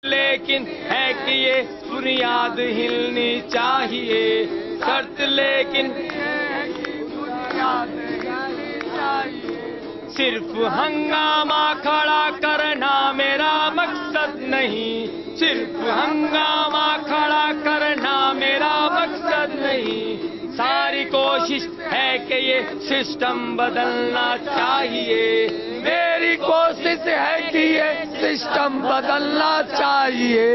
लेकिन है कि ये बुनियाद हिलनी चाहिए, शर्त लेकिन सिर्फ हंगामा खड़ा करना मेरा मकसद नहीं, सिर्फ हंगामा खड़ा करना मेरा मकसद नहीं, सारी कोशिश है कि ये सिस्टम बदलना चाहिए, मेरी कोशिश है कि ये सिस्टम बदलना चाहिए,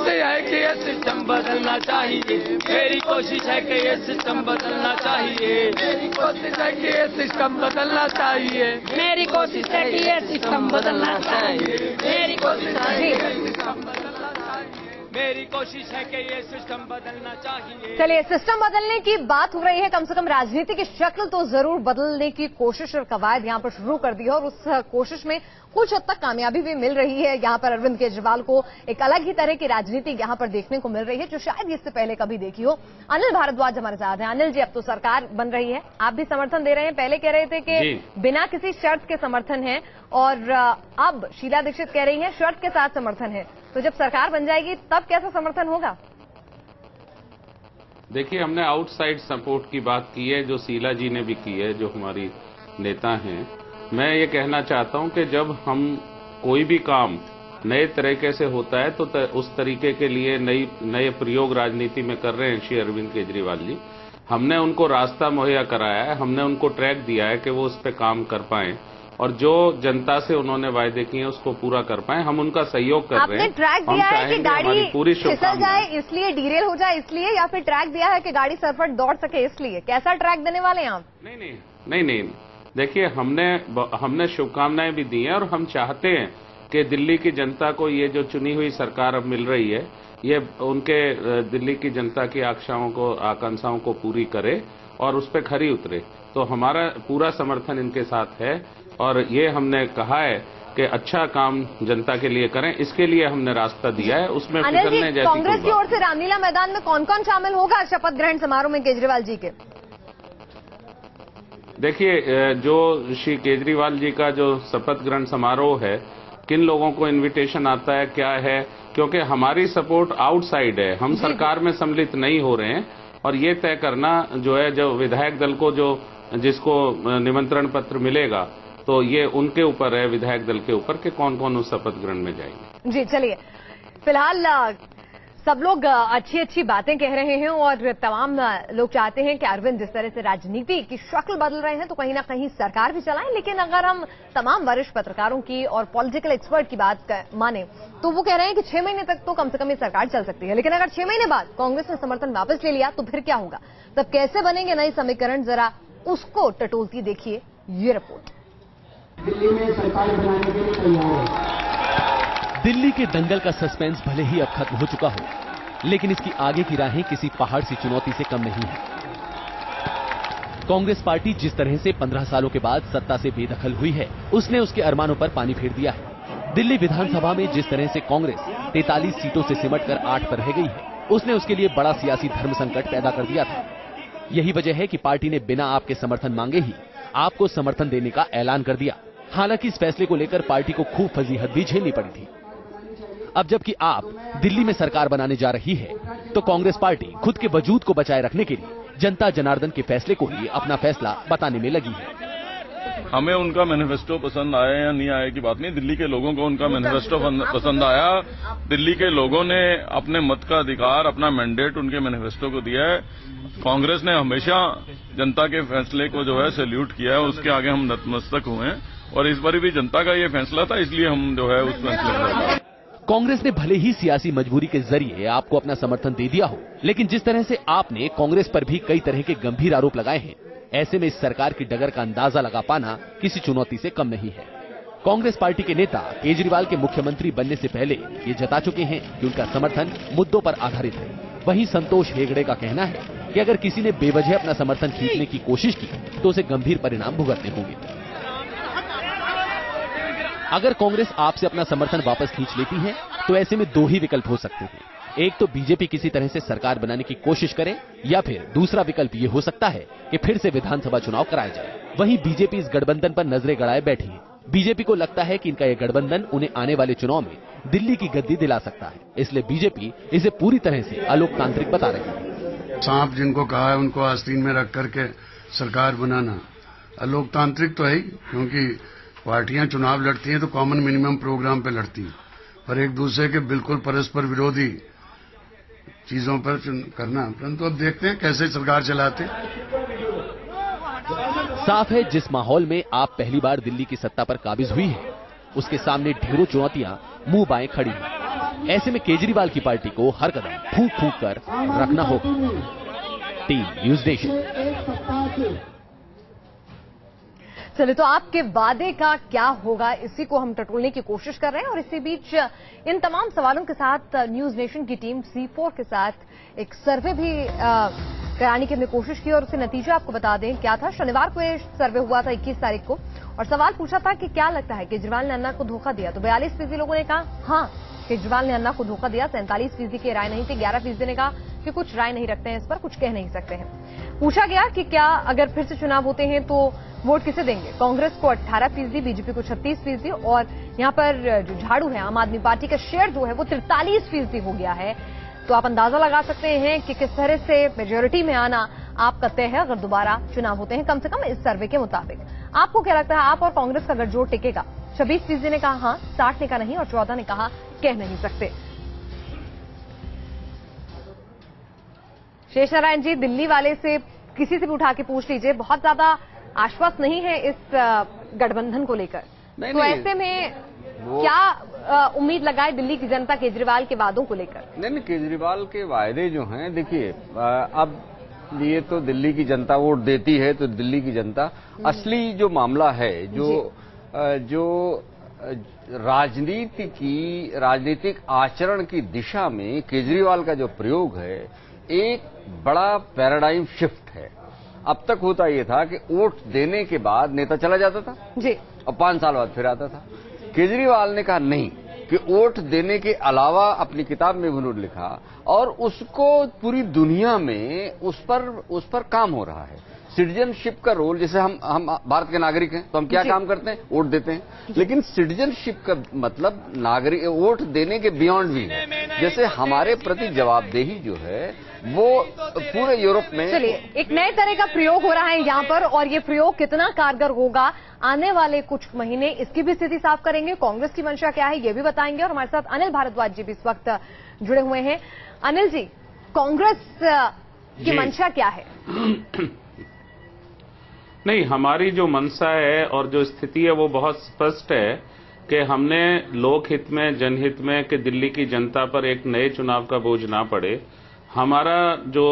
है कि ये सिस्टम बदलना चाहिए, मेरी कोशिश है कि ये सिस्टम बदलना चाहिए, मेरी कोशिश है कि ये सिस्टम बदलना चाहिए, मेरी कोशिश है कि ये सिस्टम बदलना चाहिए, मेरी कोशिश है कि ये सिस्टम बदलना चाहिए, मेरी कोशिश है कि ये सिस्टम बदलना चाहिए। चलिए, सिस्टम बदलने की बात हो रही है, कम से कम राजनीति की शक्ल तो जरूर बदलने की कोशिश और कवायद यहां पर शुरू कर दी है और उस कोशिश में कुछ हद तक कामयाबी भी मिल रही है। यहां पर अरविंद केजरीवाल को एक अलग ही तरह की राजनीति यहां पर देखने को मिल रही है, जो शायद इससे पहले कभी देखी हो। अनिल भारद्वाज हमारे साथ हैं। अनिल जी, अब तो सरकार बन रही है, आप भी समर्थन दे रहे हैं। पहले कह रहे थे कि बिना किसी शर्त के समर्थन है और अब शीला दीक्षित कह रही है शर्त के साथ समर्थन है, तो जब सरकार बन जाएगी तब कैसा समर्थन होगा? देखिए, हमने आउटसाइड सपोर्ट की बात की है, जो शीला जी ने भी की है, जो हमारी नेता हैं। मैं ये कहना चाहता हूं कि जब हम कोई भी काम नए तरीके से होता है तो उस तरीके के लिए नए प्रयोग राजनीति में कर रहे हैं श्री अरविंद केजरीवाल जी। हमने उनको रास्ता मुहैया कराया है, हमने उनको ट्रैक दिया है कि वो उस पर काम कर पाएं और जो जनता से उन्होंने वायदे किए हैं उसको पूरा कर पाएं। हम उनका सहयोग कर रहे हैं। आपने ट्रैक दिया है कि गाड़ी पूरी फिसल जाए इसलिए, डीरेल हो जाए इसलिए, या फिर ट्रैक दिया है कि गाड़ी सरफट दौड़ सके इसलिए? कैसा ट्रैक देने वाले हैं आप? नहीं, देखिए, हमने शुभकामनाएं भी दी हैं और हम चाहते हैं कि दिल्ली की जनता को ये जो चुनी हुई सरकार अब मिल रही है, ये उनके दिल्ली की जनता की आकांक्षाओं को पूरी करे और उस पर खरी उतरे। तो हमारा पूरा समर्थन इनके साथ है और ये हमने कहा है कि अच्छा काम जनता के लिए करें, इसके लिए हमने रास्ता दिया है। उसमें फिसलने जैसी कांग्रेस की ओर से रामलीला मैदान में कौन कौन शामिल होगा शपथ ग्रहण समारोह में केजरीवाल जी के? देखिए, जो श्री केजरीवाल जी का जो शपथ ग्रहण समारोह है, किन लोगों को इनविटेशन आता है, क्या है, क्योंकि हमारी सपोर्ट आउटसाइड है, हम सरकार में सम्मिलित नहीं हो रहे हैं और ये तय करना जो है, जो विधायक दल को जिसको निमंत्रण पत्र मिलेगा, तो ये उनके ऊपर है, विधायक दल के ऊपर, कि कौन कौन उस शपथ ग्रहण में जाएंगे। जी, चलिए, फिलहाल सब लोग अच्छी अच्छी बातें कह रहे हैं और तमाम लोग चाहते हैं कि अरविंद जिस तरह से राजनीति की शक्ल बदल रहे हैं तो कहीं ना कहीं सरकार भी चलाएं। लेकिन अगर हम तमाम वरिष्ठ पत्रकारों की और पॉलिटिकल एक्सपर्ट की बात माने तो वो कह रहे हैं कि 6 महीने तक तो कम से कम ये सरकार चल सकती है, लेकिन अगर 6 महीने बाद कांग्रेस ने समर्थन वापस ले लिया तो फिर क्या होगा? तब कैसे बनेंगे नए समीकरण, जरा उसको टटोलती देखिए ये रिपोर्ट। दिल्ली में सरकार बनाने के लिए तैयार है। दिल्ली के दंगल का सस्पेंस भले ही अब खत्म हो चुका हो, लेकिन इसकी आगे की राहें किसी पहाड़ सी चुनौती से कम नहीं है। कांग्रेस पार्टी जिस तरह से 15 सालों के बाद सत्ता से बेदखल हुई है, उसने उसके अरमानों पर पानी फेर दिया है। दिल्ली विधानसभा में जिस तरह से कांग्रेस 43 सीटों से सिमटकर 8 पर रह गई है, उसने उसके लिए बड़ा सियासी धर्म संकट पैदा कर दिया था। यही वजह है कि पार्टी ने बिना आपके समर्थन मांगे ही आपको समर्थन देने का ऐलान कर दिया। हालांकि इस फैसले को लेकर पार्टी को खूब फजीहत भी झेलनी पड़ी थी। अब जबकि आप दिल्ली में सरकार बनाने जा रही है, तो कांग्रेस पार्टी खुद के वजूद को बचाए रखने के लिए जनता जनार्दन के फैसले को ही अपना फैसला बताने में लगी है। हमें उनका मैनिफेस्टो पसंद आया या नहीं आया की बात नहीं, दिल्ली के लोगों को उनका मैनिफेस्टो पसंद आया। दिल्ली के लोगों ने अपने मत का अधिकार, अपना मैंडेट उनके मैनिफेस्टो को दिया है। कांग्रेस ने हमेशा जनता के फैसले को जो है सैल्यूट किया है, उसके आगे हम नतमस्तक हुए हैं और इस बार भी जनता का ये फैसला था, इसलिए हम जो है उस फैसले पर। कांग्रेस ने भले ही सियासी मजबूरी के जरिए आपको अपना समर्थन दे दिया हो, लेकिन जिस तरह से आपने कांग्रेस पर भी कई तरह के गंभीर आरोप लगाए हैं, ऐसे में इस सरकार की डगर का अंदाजा लगा पाना किसी चुनौती से कम नहीं है। कांग्रेस पार्टी के नेता केजरीवाल के मुख्यमंत्री बनने से पहले ये जता चुके हैं कि उनका समर्थन मुद्दों पर आधारित है। वहीं संतोष हेगड़े का कहना है कि अगर किसी ने बेवजह अपना समर्थन खींचने की कोशिश की तो उसे गंभीर परिणाम भुगतने होंगे। अगर कांग्रेस आपसे अपना समर्थन वापस खींच लेती है तो ऐसे में 2 ही विकल्प हो सकते हैं। एक तो बीजेपी किसी तरह से सरकार बनाने की कोशिश करे, या फिर दूसरा विकल्प ये हो सकता है कि फिर से विधानसभा चुनाव कराया जाए। वहीं बीजेपी इस गठबंधन पर नजरें गड़ाए बैठी है। बीजेपी को लगता है कि इनका यह गठबंधन उन्हें आने वाले चुनाव में दिल्ली की गद्दी दिला सकता है। इसलिए बीजेपी इसे पूरी तरह से अलोकतांत्रिक बता रही है। सांप जिनको कहा है उनको आस्तीन में रख करके सरकार बनाना अलोकतांत्रिक तो है ही, क्योंकि पार्टियां चुनाव लड़ती हैं तो कॉमन मिनिमम प्रोग्राम पे लड़ती हैं, पर एक दूसरे के बिल्कुल परस्पर विरोधी चीजों पर करना। परंतु अब देखते हैं कैसे सरकार चलाते। साफ है जिस माहौल में आप पहली बार दिल्ली की सत्ता पर काबिज हुई है, उसके सामने ढेरों चुनौतियां मुंह बाएं खड़ी हैं। ऐसे में केजरीवाल की पार्टी को हर कदम फूंक फूंक कर रखना होगा। Team news nation. चलिए, तो आपके वादे का क्या होगा, इसी को हम टटोलने की कोशिश कर रहे हैं। और इसी बीच इन तमाम सवालों के साथ न्यूज़ नेशन की टीम C4 के साथ एक सर्वे भी कराने की हमने कोशिश की, और उसके नतीजे आपको बता दें क्या था। शनिवार को ये सर्वे हुआ था 21 तारीख को, और सवाल पूछा था कि क्या लगता है केजरीवाल ने अन्ना को धोखा दिया। तो 42% लोगों ने कहा हाँ, केजरीवाल ने अन्ना को धोखा दिया। 47% की राय नहीं थी। 11% ने कहा कि कुछ राय नहीं रखते हैं, इस पर कुछ कह नहीं सकते हैं। पूछा गया कि क्या अगर फिर से चुनाव होते हैं तो वोट किसे देंगे। कांग्रेस को 18%, बीजेपी को 36%, और यहां पर जो झाड़ू है, आम आदमी पार्टी का शेयर जो है वो 43% हो गया है। तो आप अंदाजा लगा सकते हैं कि किस तरह से मेजोरिटी में आना आपका तय है अगर दोबारा चुनाव होते हैं, कम से कम इस सर्वे के मुताबिक। आपको क्या लगता है, आप और कांग्रेस का गठजोड़ टिकेगा? 26% ने कहा हाँ, 60 ने कहा नहीं, और 14 ने कहा कह नहीं सकते। शेष नारायण जी, दिल्ली वाले से किसी से भी उठा के पूछ लीजिए, बहुत ज्यादा आश्वस्त नहीं है इस गठबंधन को लेकर। तो ऐसे में क्या उम्मीद लगाए दिल्ली की जनता केजरीवाल के वादों को लेकर? नहीं, केजरीवाल के वायदे जो हैं, देखिए अब ये तो दिल्ली की जनता वोट देती है, तो दिल्ली की जनता असली जो मामला है, जो राजनीतिक आचरण की दिशा में केजरीवाल का जो प्रयोग है, एक बड़ा पैराडाइम शिफ्ट है। अब तक होता ये था कि वोट देने के बाद नेता चला जाता था जी, और 5 साल बाद फिर आता था। केजरीवाल ने कहा नहीं, कि वोट देने के अलावा अपनी किताब में उन्होंने लिखा, और उसको पूरी दुनिया में उस पर काम हो रहा है। सिटीजनशिप का रोल, जैसे हम भारत के नागरिक हैं तो हम क्या काम करते हैं, वोट देते हैं, लेकिन सिटीजनशिप का मतलब नागरिक वोट देने के बियॉन्ड भी है। जैसे हमारे प्रति जवाबदेही जो है वो पूरे यूरोप में। चलिए, एक नए तरह का प्रयोग हो रहा है यहाँ पर, और ये प्रयोग कितना कारगर होगा आने वाले कुछ महीने, इसकी भी स्थिति साफ करेंगे। कांग्रेस की मंशा क्या है ये भी बताएंगे, और हमारे साथ अनिल भारद्वाज जी भी इस वक्त जुड़े हुए हैं। अनिल जी, कांग्रेस की मंशा क्या है? नहीं, हमारी जो मंशा है और जो स्थिति है वो बहुत स्पष्ट है कि हमने लोकहित में, जनहित में, कि दिल्ली की जनता पर एक नए चुनाव का बोझ ना पड़े। हमारा जो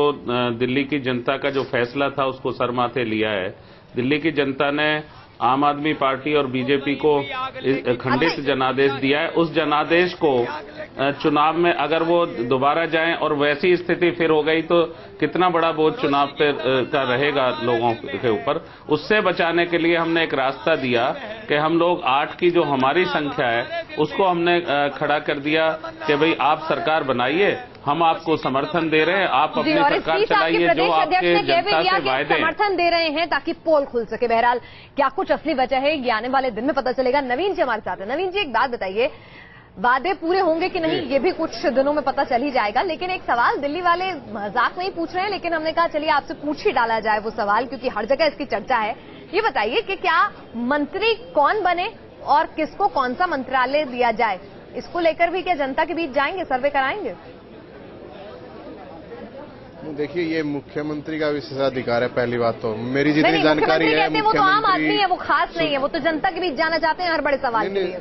दिल्ली की जनता का जो फैसला था उसको सर माथे लिया है। दिल्ली की जनता ने आम आदमी पार्टी और बीजेपी को खंडित जनादेश दिया है। उस जनादेश को चुनाव में अगर वो दोबारा जाएं और वैसी स्थिति फिर हो गई तो कितना बड़ा बोझ चुनाव पे का रहेगा लोगों के ऊपर। उससे बचाने के लिए हमने एक रास्ता दिया कि हम लोग 8 की जो हमारी संख्या है उसको हमने खड़ा कर दिया कि भाई आप सरकार बनाइए, हम आपको समर्थन दे रहे हैं, आप अपनी सरकार चलाइए, जो आपके जनता से वायदे समर्थन दे रहे हैं ताकि पोल खुल सके। बहरहाल क्या कुछ असली वजह है ये आने वाले दिन में पता चलेगा। नवीन जी हमारे साथ है। नवीन जी, एक बात बताइए, वादे पूरे होंगे कि नहीं ये भी कुछ दिनों में पता चल ही जाएगा, लेकिन एक सवाल दिल्ली वाले मजाक नहीं पूछ रहे हैं, लेकिन हमने कहा चलिए आपसे पूछ ही डाला जाए वो सवाल, क्योंकि हर जगह इसकी चर्चा है। ये बताइए कि क्या मंत्री कौन बने और किसको कौन सा मंत्रालय दिया जाए, इसको लेकर भी क्या जनता के बीच जाएंगे, सर्वे कराएंगे? देखिए, ये मुख्यमंत्री का विशेषाधिकार है। पहली बात तो मेरी जितनी जानकारी है, वो तो आम आदमी है, वो खास नहीं है, वो तो जनता के बीच जाना चाहते हैं हर बड़े सवाल के लिए।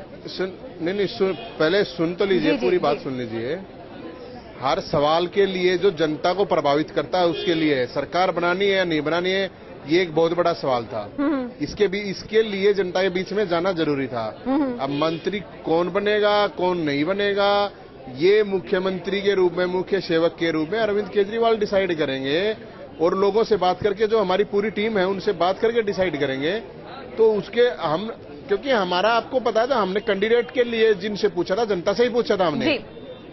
पहले सुन तो लीजिए, पूरी बात सुन लीजिए। हर सवाल के लिए जो जनता को प्रभावित करता है उसके लिए सरकार बनानी है या नहीं बनानी है, ये एक बहुत बड़ा सवाल था। इसके लिए जनता के बीच में जाना जरूरी था। अब मंत्री कौन बनेगा कौन नहीं बनेगा, ये मुख्यमंत्री के रूप में, मुख्य सेवक के रूप में अरविंद केजरीवाल डिसाइड करेंगे, और लोगों से बात करके, जो हमारी पूरी टीम है उनसे बात करके डिसाइड करेंगे। तो उसके हम, क्योंकि हमारा आपको पता था, हमने कैंडिडेट के लिए जिनसे पूछा था, जनता से ही पूछा था हमने।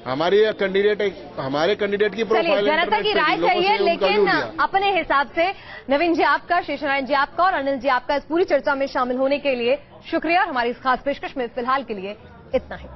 हमारे कैंडिडेट की प्रोफाइल जनता की राय चाहिए, लेकिन अपने हिसाब से। नवीन जी आपका, शेषनारायण जी आपका और अनिल जी आपका इस पूरी चर्चा में शामिल होने के लिए शुक्रिया। हमारी इस खास पेशकश में फिलहाल के लिए इतना ही।